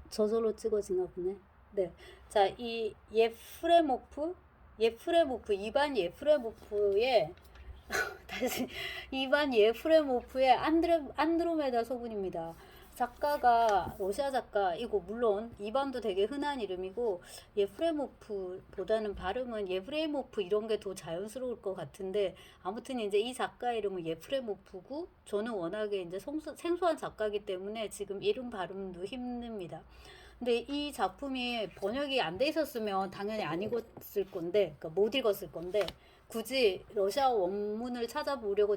저절로 찍어지나 보네. 네. 자, 이 예프레모프, 이반 예프레모프의 다시 이반 예프레모프의 안드로메다 소군입니다. 작가가 러시아 작가이고, 물론 이반도 되게 흔한 이름이고 예프레모프보다는 발음은 예프레모프 이런 게 더 자연스러울 것 같은데, 아무튼 이제 이 작가 이름은 예프레모프고, 저는 워낙에 이제 생소한 작가이기 때문에 지금 이름 발음도 힘듭니다. 근데 이 작품이 번역이 안 돼 있었으면 당연히 안 읽었을 건데, 그러니까 못 읽었을 건데, 굳이 러시아 원문을 찾아보려고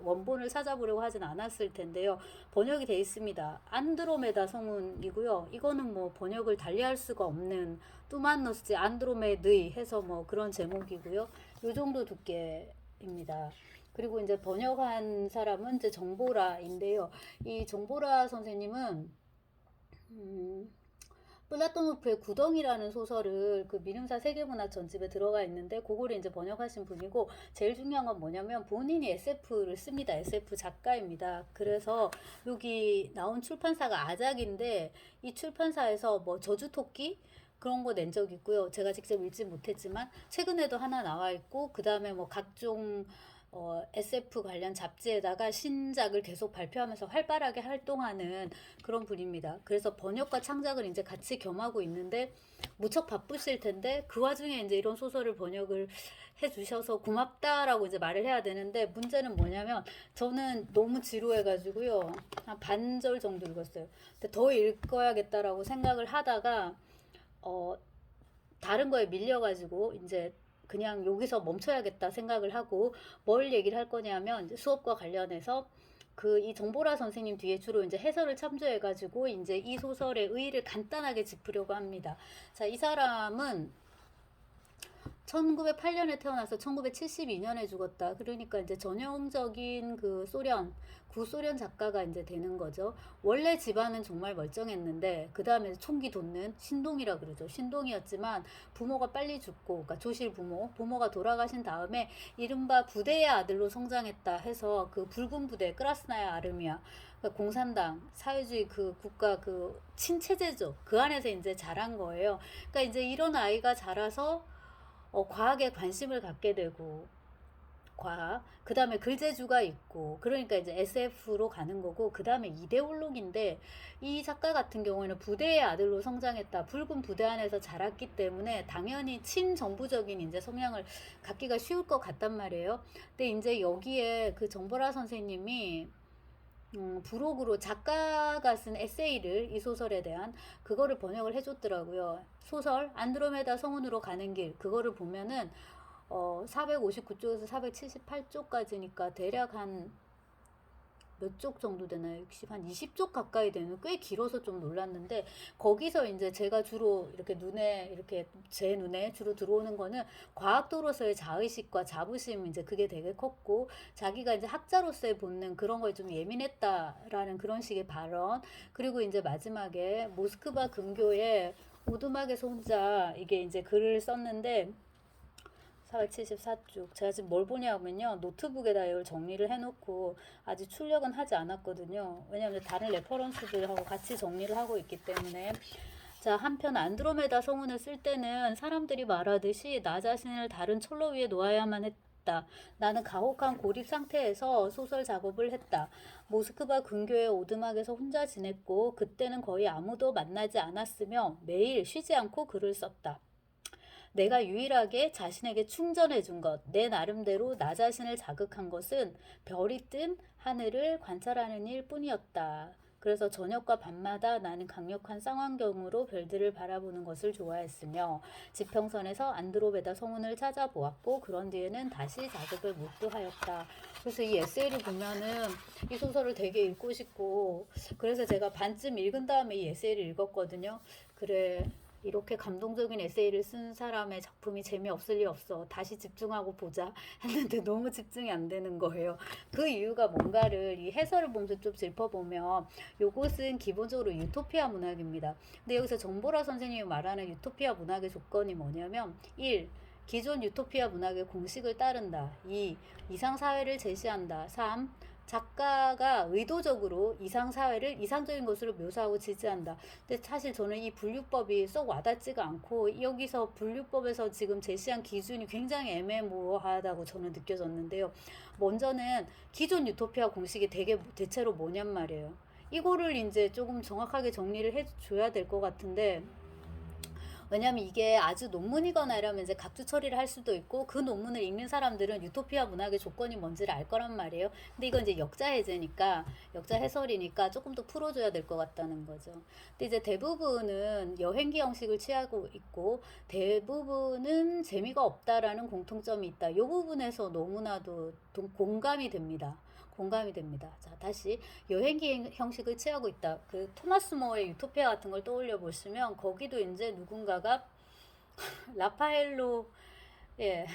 원본을 찾아보려고 하진 않았을 텐데요. 번역이 돼 있습니다. 안드로메다 성운이고요. 이거는 뭐 번역을 달리할 수가 없는 뚜만노스지 안드로메드이 해서 뭐 그런 제목이고요. 요 정도 두께입니다. 그리고 이제 번역한 사람은 이제 정보라인데요. 이 정보라 선생님은 플라토노프의 구덩이라는 소설을 그 민음사 세계문학 전집에 들어가 있는데, 그거를 이제 번역하신 분이고, 제일 중요한 건 뭐냐면 본인이 SF를 씁니다. SF 작가입니다. 그래서 여기 나온 출판사가 아작인데, 이 출판사에서 뭐 저주토끼 그런 거 낸 적 있고요. 제가 직접 읽지 못했지만 최근에도 하나 나와 있고, 그 다음에 뭐 각종 SF 관련 잡지에다가 신작을 계속 발표하면서 활발하게 활동하는 그런 분입니다. 그래서 번역과 창작을 이제 같이 겸하고 있는데, 무척 바쁘실 텐데 그 와중에 이제 이런 소설을 번역을 해주셔서 고맙다라고 이제 말을 해야 되는데, 문제는 뭐냐면 저는 너무 지루해가지고요, 한 반절 정도 읽었어요. 근데 더 읽어야겠다라고 생각을 하다가 다른 거에 밀려가지고 이제 그냥 여기서 멈춰야겠다 생각을 하고, 뭘 얘기를 할 거냐면 이제 수업과 관련해서 그 이 정보라 선생님 뒤에 주로 이제 해설을 참조해가지고 이제 이 소설의 의의를 간단하게 짚으려고 합니다. 자, 이 사람은 1908년에 태어나서 1972년에 죽었다. 그러니까 이제 전형적인 그 구소련 작가가 이제 되는 거죠. 원래 집안은 정말 멀쩡했는데, 그 다음에 총기 돋는 신동이라 그러죠. 신동이었지만 부모가 빨리 죽고, 그러니까 조실 부모가 돌아가신 다음에 이른바 부대의 아들로 성장했다 해서 그 붉은 부대, 크라스나야 아르미아, 그러니까 공산당, 사회주의 그 국가 그 친체제죠. 그 안에서 이제 자란 거예요. 그러니까 이제 이런 아이가 자라서 과학에 관심을 갖게 되고, 그 다음에 글재주가 있고, 그러니까 이제 SF로 가는 거고, 그 다음에 이데올로기인데, 이 작가 같은 경우에는 부대의 아들로 성장했다. 붉은 부대 안에서 자랐기 때문에 당연히 친정부적인 이제 성향을 갖기가 쉬울 것 같단 말이에요. 근데 이제 여기에 그 정보라 선생님이 부록으로 작가가 쓴 에세이를, 이 소설에 대한 그거를 번역을 해줬더라고요. 소설 안드로메다 성운으로 가는 길, 그거를 보면은 459쪽에서 478쪽까지니까 대략 한 몇 쪽 정도 되나요? 한 20쪽 가까이 되는, 꽤 길어서 좀 놀랐는데, 거기서 이제 제가 주로 이렇게 제 눈에 주로 들어오는 거는 과학도로서의 자의식과 자부심, 이제 그게 되게 컸고, 자기가 이제 학자로서의 본능 그런 거에 좀 예민했다라는 그런 식의 발언, 그리고 이제 마지막에 모스크바 금교의 오두막에서 혼자 이게 이제 글을 썼는데, 474쪽. 제가 지금 뭘 보냐면요, 노트북에다 이걸 정리를 해놓고 아직 출력은 하지 않았거든요. 왜냐하면 다른 레퍼런스들하고 같이 정리를 하고 있기 때문에. 자, 한편 안드로메다 성운을 쓸 때는 사람들이 말하듯이 나 자신을 다른 철로 위에 놓아야만 했다. 나는 가혹한 고립 상태에서 소설 작업을 했다. 모스크바 근교의 오두막에서 혼자 지냈고, 그때는 거의 아무도 만나지 않았으며 매일 쉬지 않고 글을 썼다. 내가 유일하게 자신에게 충전해 준 것, 내 나름대로 나 자신을 자극한 것은 별이 뜬 하늘을 관찰하는 일 뿐이었다. 그래서 저녁과 밤마다 나는 강력한 쌍안경으로 별들을 바라보는 것을 좋아했으며, 지평선에서 안드로메다 성운을 찾아보았고, 그런 뒤에는 다시 작업을 몰두하였다. 그래서 이 에세이를 보면은 이 소설을 되게 읽고 싶고, 그래서 제가 반쯤 읽은 다음에 이 에세이를 읽었거든요. 그래, 이렇게 감동적인 에세이를 쓴 사람의 작품이 재미없을 리 없어. 다시 집중하고 보자 했는데 너무 집중이 안 되는 거예요. 그 이유가 뭔가를 이 해설을 보면서 좀 짚어보면, 요것은 기본적으로 유토피아 문학입니다. 근데 여기서 정보라 선생님이 말하는 유토피아 문학의 조건이 뭐냐면, 1. 기존 유토피아 문학의 공식을 따른다. 2. 이상사회를 제시한다. 3. 작가가 의도적으로 이상사회를 이상적인 것으로 묘사하고 지지한다. 근데 사실 저는 이 분류법이 썩 와닿지가 않고 여기서 분류법에서 지금 제시한 기준이 굉장히 애매모호하다고 저는 느껴졌는데요. 먼저는 기존 유토피아 공식이 대체로 뭐냔 말이에요. 이거를 이제 조금 정확하게 정리를 해줘야 될 것 같은데, 왜냐면 이게 아주 논문이거나 이러면 이제 각주 처리를 할 수도 있고 그 논문을 읽는 사람들은 유토피아 문학의 조건이 뭔지를 알 거란 말이에요. 근데 이건 이제 역자 해제니까 역자 해설이니까 조금 더 풀어줘야 될 것 같다는 거죠. 근데 이제 대부분은 여행기 형식을 취하고 있고 대부분은 재미가 없다라는 공통점이 있다. 이 부분에서 너무나도 공감이 됩니다. 공감이 됩니다. 자, 다시 여행기 형식을 취하고 있다. 그 토마스 모어의 유토피아 같은 걸 떠올려 보시면 거기도 이제 누군가가 라파엘로, 예,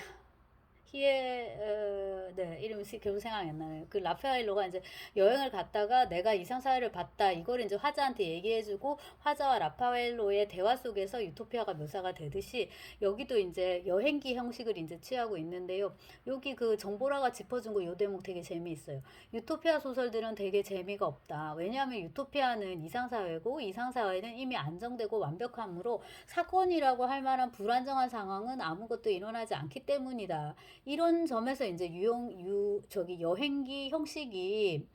네, 이름이 결국 생각이 안 나네요. 그 라파엘로가 이제 여행을 갔다가 내가 이상사회를 봤다. 이걸 이제 화자한테 얘기해주고 화자와 라파엘로의 대화 속에서 유토피아가 묘사가 되듯이 여기도 이제 여행기 형식을 이제 취하고 있는데요. 여기 그 정보라가 짚어준 거 요 대목 되게 재미있어요. 유토피아 소설들은 되게 재미가 없다. 왜냐하면 유토피아는 이상사회고 이상사회는 이미 안정되고 완벽함으로 사건이라고 할 만한 불안정한 상황은 아무것도 일어나지 않기 때문이다. 이런 점에서 이제 여행기 형식이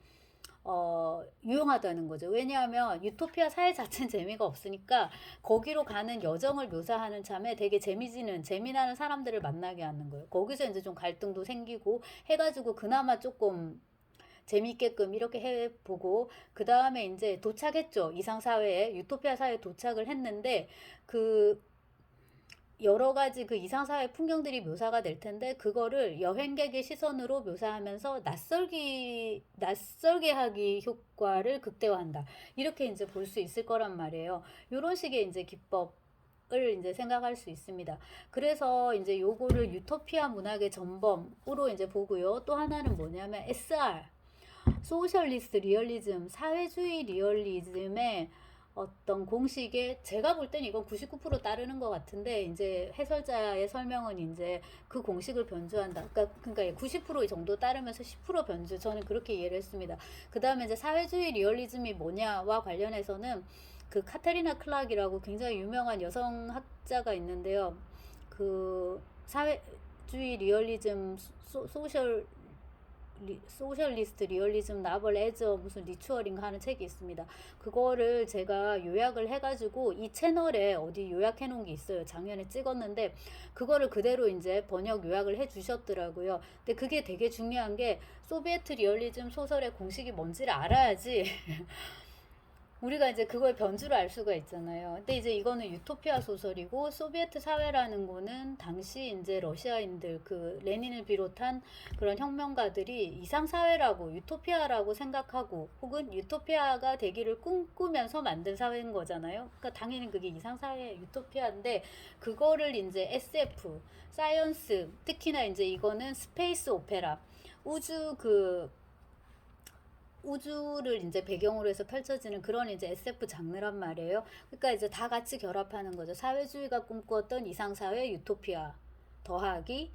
유용하다는 거죠. 왜냐하면 유토피아 사회 자체는 재미가 없으니까 거기로 가는 여정을 묘사하는 참에 되게 재미나는 사람들을 만나게 하는 거예요. 거기서 이제 좀 갈등도 생기고 해가지고 그나마 조금 재미있게끔 이렇게 해보고 그 다음에 이제 도착했죠. 이상사회에 유토피아 사회에 도착을 했는데 그 여러 가지 그 이상사회 풍경들이 묘사가 될 텐데 그거를 여행객의 시선으로 묘사하면서 낯설게 하기 효과를 극대화한다. 이렇게 이제 볼 수 있을 거란 말이에요. 이런 식의 이제 기법을 이제 생각할 수 있습니다. 그래서 이제 요거를 유토피아 문학의 전범으로 이제 보고요. 또 하나는 뭐냐면 SR, 소셜리스트 리얼리즘, 사회주의 리얼리즘의 어떤 공식에 제가 볼 땐 이건 99% 따르는 것 같은데 이제 해설자의 설명은 이제 그 공식을 변주한다. 그러니까 90% 정도 따르면서 10% 변주. 저는 그렇게 이해를 했습니다. 그 다음에 이제 사회주의 리얼리즘이 뭐냐와 관련해서는 그 카테리나 클락이라고 굉장히 유명한 여성학자가 있는데요. 그 사회주의 리얼리즘 소셜리스트 리얼리즘 나벌 에저 무슨 리추얼인가 하는 책이 있습니다. 그거를 제가 요약을 해가지고 이 채널에 어디 요약해 놓은 게 있어요. 작년에 찍었는데 그거를 그대로 이제 번역 요약을 해 주셨더라고요. 근데 그게 되게 중요한 게 소비에트 리얼리즘 소설의 공식이 뭔지를 알아야지 우리가 이제 그거의 변주를 알 수가 있잖아요. 근데 이제 이거는 유토피아 소설이고 소비에트 사회라는 거는 당시 이제 러시아인들 그 레닌을 비롯한 그런 혁명가들이 이상 사회라고 유토피아라고 생각하고 혹은 유토피아가 되기를 꿈꾸면서 만든 사회인 거잖아요. 그러니까 당연히 그게 이상 사회 유토피아인데 그거를 이제 SF, 사이언스, 특히나 이제 이거는 스페이스 오페라, 우주를 이제 배경으로 해서 펼쳐지는 그런 이제 SF 장르란 말이에요. 그러니까 이제 다 같이 결합하는 거죠. 사회주의가 꿈꾸었던 이상사회 유토피아 더하기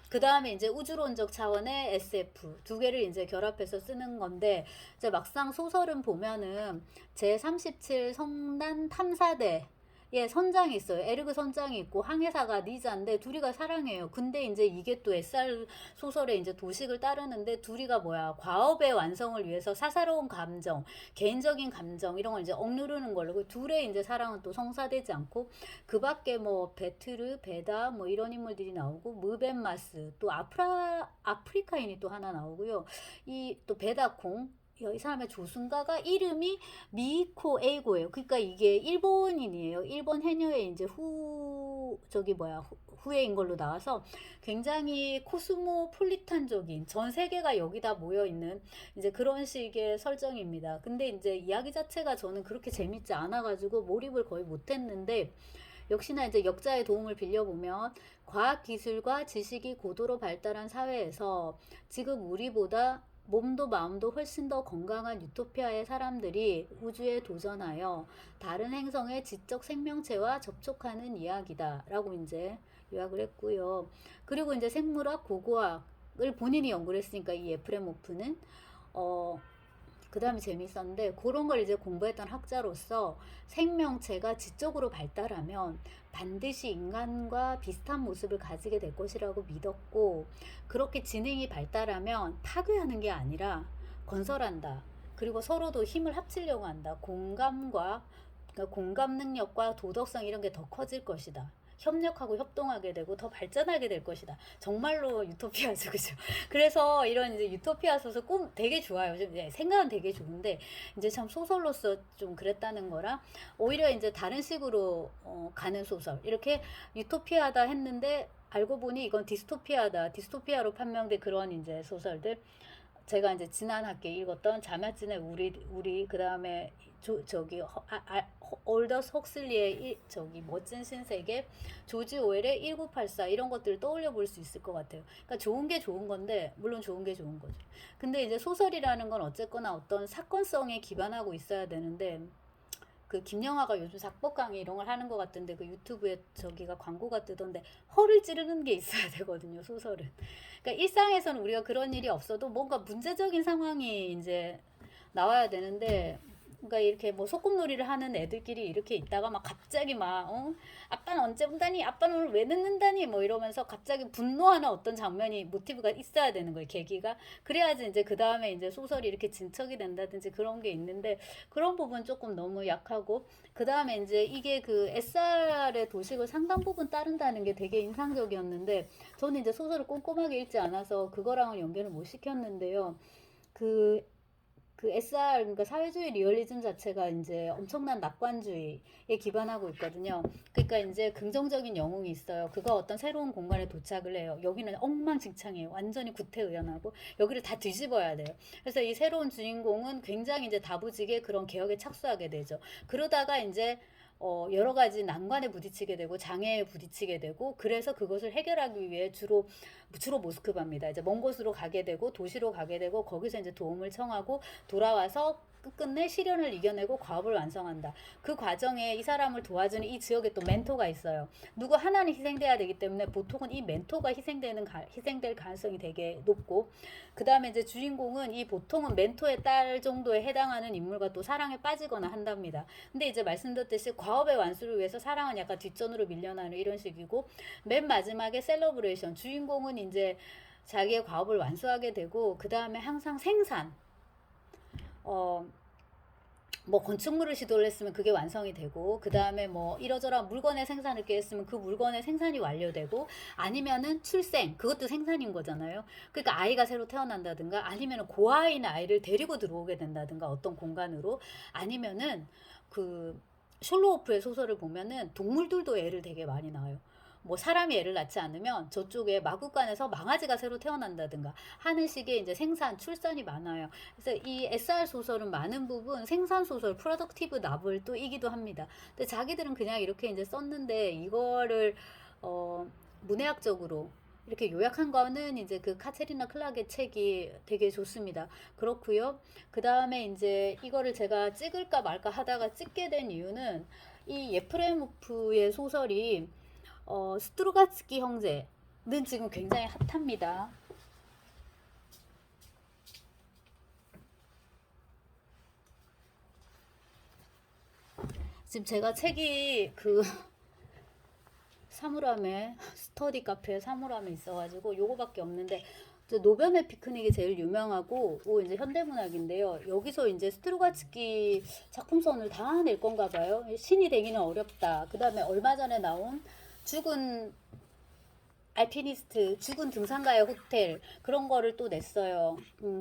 그 다음에 이제 우주론적 차원의 SF 두 개를 이제 결합해서 쓰는 건데 이제 막상 소설은 보면은 제37 성난 탐사대 예, 선장이 있어요. 에르그 선장이 있고 항해사가 니자인데 둘이가 사랑해요. 근데 이제 이게 또 SR 소설의 이제 도식을 따르는데 둘이가 뭐야? 과업의 완성을 위해서 사사로운 감정, 개인적인 감정 이런 걸 이제 억누르는 걸로 그 둘의 이제 사랑은 또 성사되지 않고 그밖에 뭐 베트르, 베다 뭐 이런 인물들이 나오고 무벤마스 또 아프리카인이 또 하나 나오고요. 이 또 베다콩 이 사람의 조순가가 이름이 미코 에이고예요. 그러니까 이게 일본인이에요. 일본 해녀의 이제 후예인 걸로 나와서 굉장히 코스모폴리탄적인 전 세계가 여기다 모여 있는 이제 그런 식의 설정입니다. 근데 이제 이야기 자체가 저는 그렇게 재밌지 않아가지고 몰입을 거의 못했는데 역시나 이제 역자의 도움을 빌려보면 과학 기술과 지식이 고도로 발달한 사회에서 지금 우리보다 몸도 마음도 훨씬 더 건강한 유토피아의 사람들이 우주에 도전하여 다른 행성의 지적 생명체와 접촉하는 이야기다 라고 이제 요약을 했고요. 그리고 이제 생물학, 고고학 본인이 연구를 했으니까 이 에프레모프는 그 다음에 재밌었는데 그런 걸 이제 공부했던 학자로서 생명체가 지적으로 발달하면 반드시 인간과 비슷한 모습을 가지게 될 것이라고 믿었고 그렇게 지능이 발달하면 파괴하는 게 아니라 건설한다. 그리고 서로도 힘을 합치려고 한다. 그러니까 공감 능력과 도덕성 이런 게 더 커질 것이다. 협력하고 협동하게 되고 더 발전하게 될 것이다. 정말로 유토피아죠, 그죠? 그래서 이런 이제 유토피아 소설 꿈 되게 좋아요. 생각은 되게 좋은데 이제 참 소설로서 좀 그랬다는 거라 오히려 이제 다른 식으로 가는 소설 이렇게 유토피아다 했는데 알고 보니 이건 디스토피아다. 디스토피아로 판명된 그런 이제 소설들. 제가 이제 지난 학기에 읽었던 자마진의 우리 그 다음에 올더스 헉슬리의 저기 멋진 신세계, 조지 오웰의 1984 이런 것들을 떠올려 볼 수 있을 것 같아요. 그러니까 좋은 게 좋은 건데 물론 좋은 게 좋은 거죠. 근데 이제 소설이라는 건 어쨌거나 어떤 사건성에 기반하고 있어야 되는데 그 김영하가 요즘 작법 강의 이런 걸 하는 것 같은데 그 유튜브에 저기가 광고가 뜨던데 허를 찌르는 게 있어야 되거든요, 소설은. 그러니까 일상에서는 우리가 그런 일이 없어도 뭔가 문제적인 상황이 이제 나와야 되는데 그러니까 이렇게 뭐 소꿉놀이를 하는 애들끼리 이렇게 있다가 막 갑자기 막 아빠는 언제 온다니? 아빠는 오늘 왜 늦는다니? 뭐 이러면서 갑자기 분노하는 어떤 장면이 모티브가 있어야 되는 거예요. 계기가. 그래야지 이제 그 다음에 이제 소설이 이렇게 진척이 된다든지 그런 게 있는데 그런 부분 조금 너무 약하고 그 다음에 이제 이게 그 SR의 도식을 상당 부분 따른다는 게 되게 인상적이었는데 저는 이제 소설을 꼼꼼하게 읽지 않아서 그거랑은 연결을 못 시켰는데요. 그 SR, 그러니까 사회주의 리얼리즘 자체가 이제 엄청난 낙관주의에 기반하고 있거든요. 그러니까 이제 긍정적인 영웅이 있어요. 그가 어떤 새로운 공간에 도착을 해요. 여기는 엉망진창이에요. 완전히 구태의연하고 여기를 다 뒤집어야 돼요. 그래서 이 새로운 주인공은 굉장히 이제 다부지게 그런 개혁에 착수하게 되죠. 그러다가 이제 여러 가지 난관에 부딪히게 되고 장애에 부딪히게 되고 그래서 그것을 해결하기 위해 주로 모스크바입니다. 이제 먼 곳으로 가게 되고 도시로 가게 되고 거기서 이제 도움을 청하고 돌아와서 끝끝내 시련을 이겨내고 과업을 완성한다. 그 과정에 이 사람을 도와주는 이 지역에 또 멘토가 있어요. 누구 하나는 희생돼야 되기 때문에 보통은 이 멘토가 희생될 가능성이 되게 높고 그 다음에 이제 주인공은 이 보통은 멘토의 딸 정도에 해당하는 인물과 또 사랑에 빠지거나 한답니다. 근데 이제 말씀드렸듯이 과업의 완수를 위해서 사랑은 약간 뒷전으로 밀려나는 이런 식이고 맨 마지막에 셀러브레이션 주인공은 이제 자기의 과업을 완수하게 되고 그 다음에 항상 생산 뭐 건축물을 시도를 했으면 그게 완성이 되고 그 다음에 뭐 이러저러한 물건의 생산을 했으면 그 물건의 생산이 완료되고 아니면은 출생 그것도 생산인 거잖아요. 그러니까 아이가 새로 태어난다든가 아니면은 고아인 아이를 데리고 들어오게 된다든가 어떤 공간으로 아니면은 그 셜로호프의 소설을 보면은 동물들도 애를 되게 많이 낳아요. 뭐 사람이 애를 낳지 않으면 저쪽에 마구간에서 망아지가 새로 태어난다든가 하는 식의 이제 생산, 출산이 많아요. 그래서 이 SR 소설은 많은 부분 생산 소설, 프로덕티브 나블도이기도 합니다. 근데 자기들은 그냥 이렇게 이제 썼는데 이거를 문해학적으로 이렇게 요약한 거는 이제 그 카체리나 클락의 책이 되게 좋습니다. 그렇고요. 그 다음에 이제 이거를 제가 찍을까 말까 하다가 찍게 된 이유는 이 예프레모프의 소설이 스트로가츠키 형제는 지금 굉장히 핫합니다. 지금 제가 책이 그 사물함에 스터디 카페에 사물함에 있어가지고 요거밖에 없는데 노변의 피크닉이 제일 유명하고 이제 현대문학인데요. 여기서 이제 스트로가츠키 작품선을 다 낼 건가 봐요. 신이 되기는 어렵다. 그 다음에 얼마 전에 나온 죽은 알피니스트, 죽은 등산가의 호텔 그런 거를 또 냈어요.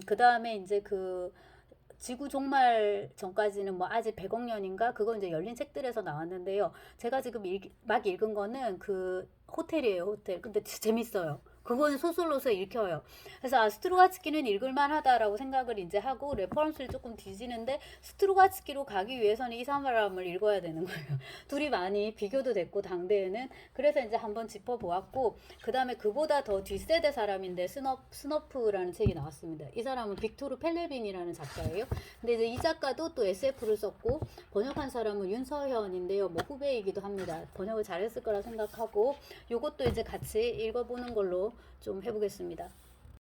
그 다음에 이제 그 지구 종말 전까지는 뭐 아직 100억 년인가 그거 이제 열린 책들에서 나왔는데요. 제가 지금 막 읽은 거는 그 호텔이에요, 호텔. 근데 재밌어요. 그거는 소설로서 읽혀요. 그래서 스트로가츠키는 읽을만하다라고 생각을 이제 하고 레퍼런스를 조금 뒤지는데 스트로가츠키로 가기 위해서는 이 사람을 읽어야 되는 거예요. 둘이 많이 비교도 됐고 당대에는 그래서 이제 한번 짚어보았고 그 다음에 그보다 더 뒷세대 사람인데 스너프라는 책이 나왔습니다. 이 사람은 빅토르 펠레빈이라는 작가예요. 근데 이제 이 작가도 또 SF를 썼고 번역한 사람은 윤서현인데요. 뭐 후배이기도 합니다. 번역을 잘했을 거라 생각하고 요것도 이제 같이 읽어보는 걸로 좀 해보겠습니다.